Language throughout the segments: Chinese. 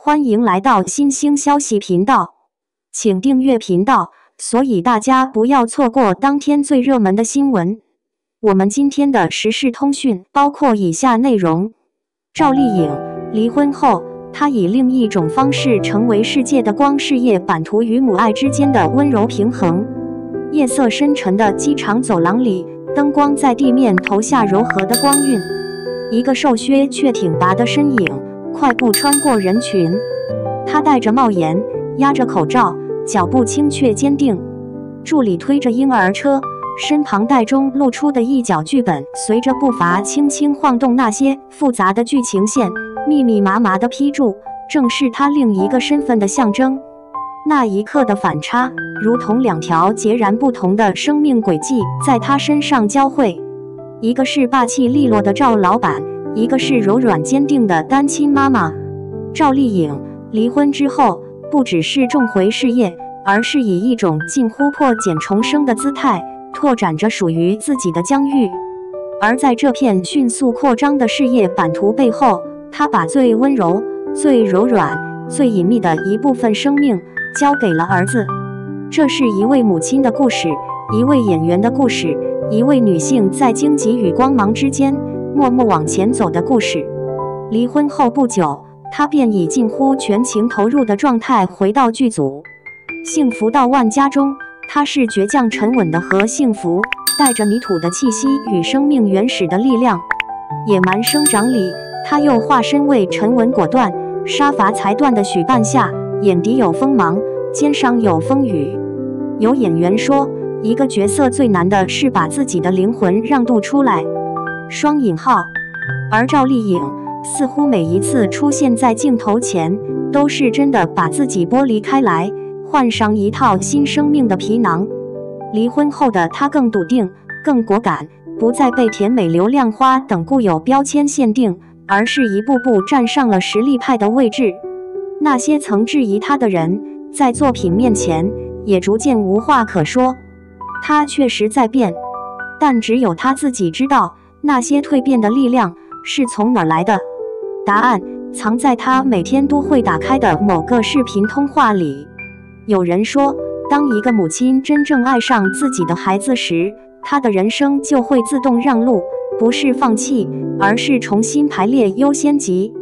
歡迎來到新興消息頻道，請訂閱頻道，所以大家不要錯過當天最熱門的新聞。我們今天的時事通訊包括以下內容：趙麗穎離婚後，她以另一種方式成為世界的光，事業版圖與母愛之間的溫柔平衡。夜色深沉的機場走廊裡，燈光在地面投下柔和的光暈，一個瘦削卻挺拔的身影快步穿過人群，他戴着帽檐，壓着口罩，腳步輕卻堅定。助理推着嬰兒車，身旁袋中露出的一角劇本隨着步伐輕輕晃動，那些複雜的劇情線密密麻麻地批注，正是他另一個身份的象徵。那一刻的反差，如同兩條截然不同的生命軌跡在他身上交匯，一個是霸氣利落的趙老闆，一個是柔軟堅定的單親媽媽。趙麗穎離婚之後，不只是重回事業，而是以一種近乎破繭重生的姿態，拓展着屬於自己的疆域。而在這片迅速擴張的事業版圖背後，她把最溫柔、最柔軟、最隱秘的一部分生命交給了兒子。這是一位母親的故事，一位演員的故事，一位女性在荊棘與光芒之間默默往前走的故事。離婚後不久，她便以近乎全情投入的狀態回到劇組。幸福到萬家中，她是倔強沉穩的和幸福，帶着泥土的氣息與生命原始的力量。野蠻生長裡，她又化身為沉穩果斷、殺伐裁斷的許半夏，眼底有鋒芒，肩上有風雨。有演員說，一個角色最難的是把自己的靈魂讓渡出來。雙引號。而趙麗穎似乎每一次出現在鏡頭前，都是真的把自己剝離開來，換上一套新生命的皮囊。離婚後的她更篤定，更果敢，不再被甜美、流量花等固有標籤限定，而是一步步站上了實力派的位置。那些曾質疑她的人，在作品面前也逐漸無話可說。她確實在變，但只有她自己知道，那些蛻變的力量是從哪兒來的。答案藏在她每天都會打開的某個視頻通話裡。有人說，當一個母親真正愛上自己的孩子時，她的人生就會自動讓路，不是放棄，而是重新排列優先級。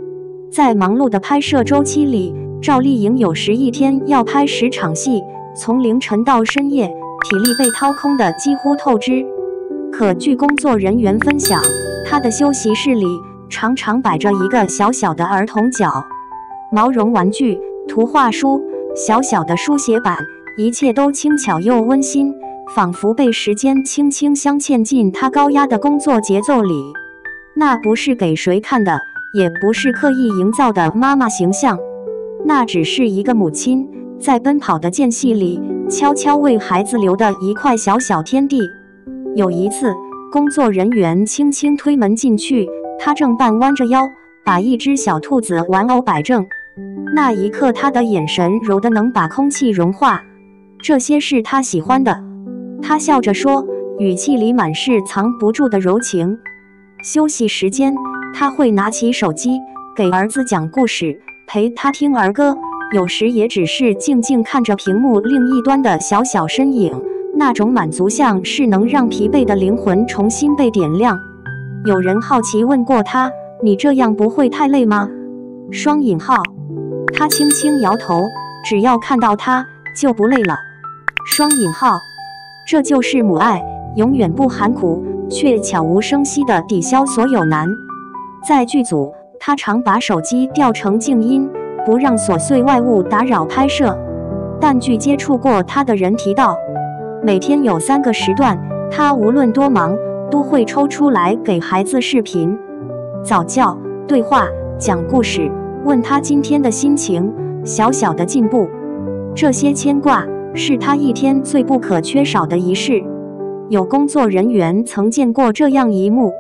在忙碌的拍攝週期裡，趙麗穎有時一天要拍10場戲，從凌晨到深夜，體力被掏空的幾乎透支。可據工作人員分享，她的休息室裡常常擺着一個小小的兒童腳、毛絨玩具、圖畫書、小小的書寫板，一切都輕巧又溫馨，仿佛被時間輕輕鑲嵌進她高壓的工作節奏裡。那不是給誰看的，也不是刻意營造的媽媽形象，那只是一個母親在奔跑的間隙裡悄悄為孩子留的一塊小小天地。有一次，工作人員輕輕推門進去，她正半彎着腰，把一隻小兔子玩偶擺正。那一刻，她的眼神柔得能把空氣融化。這些是她喜歡的，她笑着說，語氣裡滿是藏不住的柔情。休息時間，她會拿起手機，給兒子講故事，陪他聽兒歌，有時也只是靜靜看着屏幕另一端的小小身影，那種滿足像是能讓疲憊的靈魂重新被點亮。有人好奇問過他，你這樣不會太累嗎？雙引號。他輕輕搖頭，只要看到他就不累了。雙引號。這就是母愛，永遠不含苦，卻悄無聲息地抵消所有難。在劇組，他常把手機調成靜音，不讓瑣碎外物打擾拍攝。但據接觸過他的人提到，每天有3個時段，他無論多忙，都會抽出來給孩子視頻、早教、對話、講故事，問他今天的心情、小小的進步。這些牽掛是他一天最不可缺少的儀式。有工作人員曾見過這樣一幕：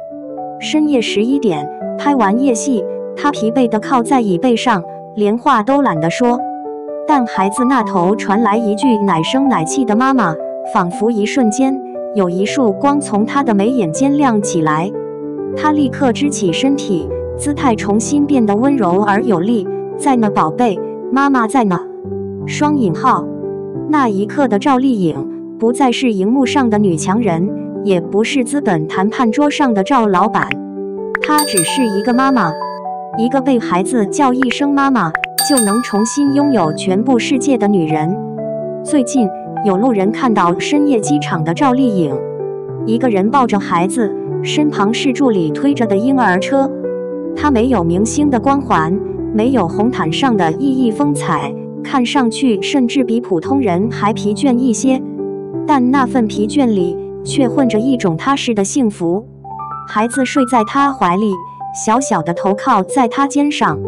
深夜11點，拍完夜戲，他疲憊地靠在椅背上，連話都懶得說。但孩子那頭傳來一句奶聲奶氣的媽媽，仿佛一瞬間，有一束光從他的眉眼間亮起來。他立刻支起身體，姿態重新變得溫柔而有力，在呢，寶貝，媽媽在呢。雙引號。那一刻的趙麗穎不再是熒幕上的女強人，也不是資本談判桌上的趙老闆，她只是一個媽媽，一個被孩子叫一聲媽媽就能重新擁有全部世界的女人。最近有路人看到深夜機場的趙麗穎，一個人抱着孩子，身旁是助理推着的嬰兒車。她沒有明星的光環，沒有紅毯上的熠熠風采，看上去甚至比普通人還疲倦一些，但那份疲倦裡卻混着一種踏實的幸福。孩子睡在她懷裡，小小的頭靠在她肩上，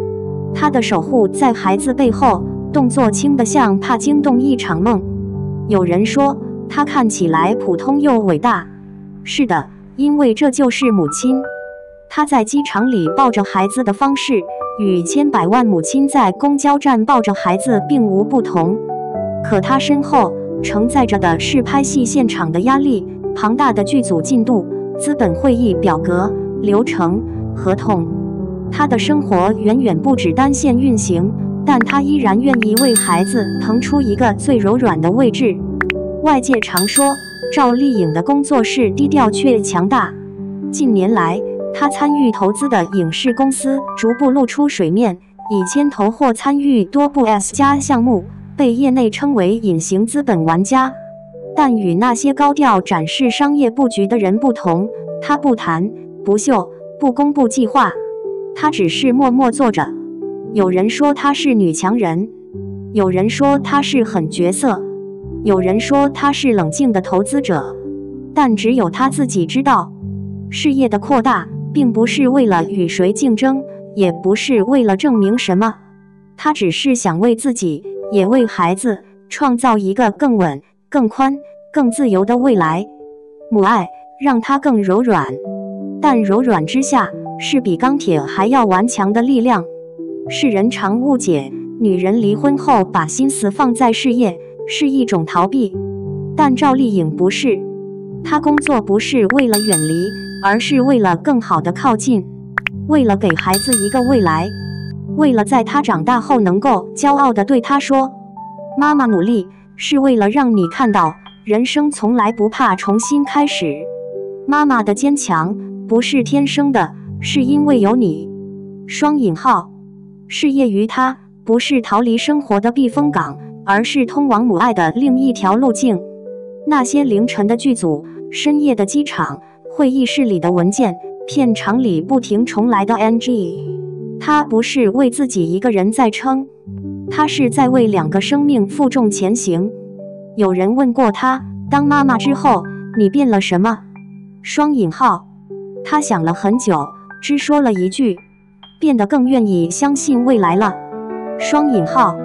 她的守護在孩子背後，動作輕得像怕驚動一場夢。有人說她看起來普通又偉大，是的，因為這就是母親。她在機場裡抱着孩子的方式，與千百萬母親在公交站抱着孩子並無不同。可她身後承載着的是拍戲現場的壓力，龐大的劇組進度、資本會議表格、流程、合同。她的生活遠遠不止單線運行，但她依然願意為孩子騰出一個最柔軟的位置。外界常說趙麗穎的工作室低調卻強大，近年來她參與投資的影視公司逐步露出水面，已牽頭或參與多部 S+ 項目，被業內稱為隱形資本玩家。但與那些高調展示商業布局的人不同，她不談、不秀、不公布計劃，她只是默默做着。有人說她是女強人，有人說她是狠角色，有人說她是冷靜的投資者，但只有她自己知道，事業的擴大並不是為了與誰競爭，也不是為了證明什麼，她只是想為自己，也為孩子創造一個更穩、更寬、更自由的未來。母愛讓她更柔軟，但柔軟之下是比鋼鐵還要頑強的力量。世人常誤解，女人離婚後把心思放在事業是一種逃避，但趙麗穎不是，她工作不是為了遠離，而是為了更好的靠近，為了給孩子一個未來，為了在他長大後能夠驕傲地對他說：媽媽努力，是為了讓你看到，人生從來不怕重新開始。媽媽的堅強不是天生的，是因為有你。雙引號。事業於她不是逃離生活的避風港，而是通往母愛的另一條路徑。那些凌晨的劇組，深夜的機場，會議室裡的文件，片場裡不停重來的 NG， 她不是為自己一個人在撐，她是在為兩個生命負重前行。有人問過她，當媽媽之後，你變了什麼？雙引號。她想了很久，只說了一句：變得更願意相信未來了。雙引號。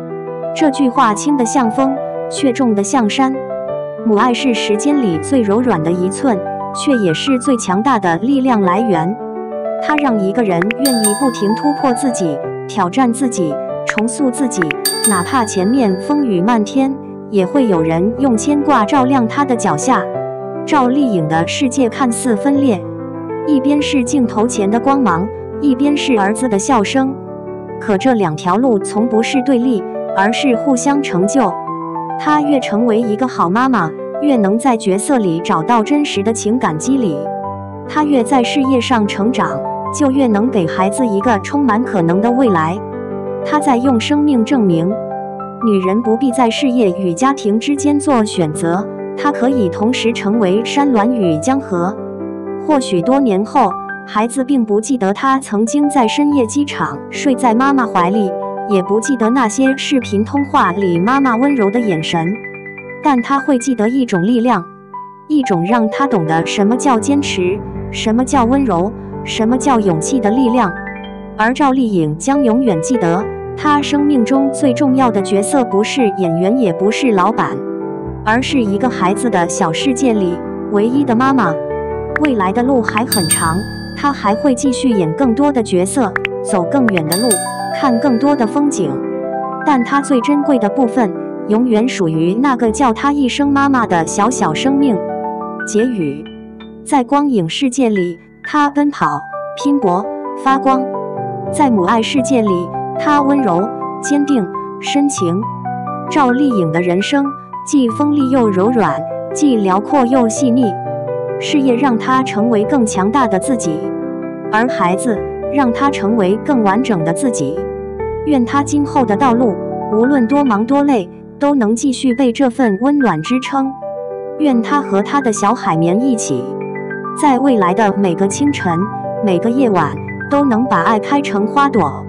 這句話輕得像風，卻重得像山。母愛是時間裡最柔軟的一寸，卻也是最強大的力量來源。它讓一個人願意不停突破自己，挑戰自己，重塑自己，哪怕前面風雨漫天，也會有人用牽掛照亮他的腳下。趙麗穎的世界看似分裂，一邊是鏡頭前的光芒，一邊是兒子的笑聲，可這兩條路從不是對立，而是互相成就。她越成為一個好媽媽，越能在角色裡找到真實的情感機理。她越在事業上成長，就越能給孩子一個充滿可能的未來。她在用生命證明，女人不必在事業與家庭之間做選擇，她可以同時成為山巒與江河。或許多年後，孩子並不記得她曾經在深夜機場睡在媽媽懷裡，也不記得那些視頻通話裡媽媽溫柔的眼神，但他會記得一種力量，一種讓他懂得什麼叫堅持，什麼叫溫柔，什麼叫勇氣的力量。而趙麗穎將永遠記得，她生命中最重要的角色不是演員，也不是老闆，而是一個孩子的小世界裡唯一的媽媽。未來的路還很長，她還會繼續演更多的角色，走更遠的路，看更多的風景，但她最珍貴的部分永遠屬於那個叫她一聲媽媽的小小生命。結語：在光影世界裡，她奔跑、拼搏、發光；在母愛世界裡，她溫柔、堅定、深情。趙麗穎的人生既鋒利又柔軟，既遼闊又細膩。事業讓她成為更強大的自己，而孩子讓她成為更完整的自己。願她今後的道路，無論多忙多累，都能繼續被這份溫暖支撐。願她和她的小海綿一起，在未來的每個清晨、每個夜晚，都能把愛開成花朵。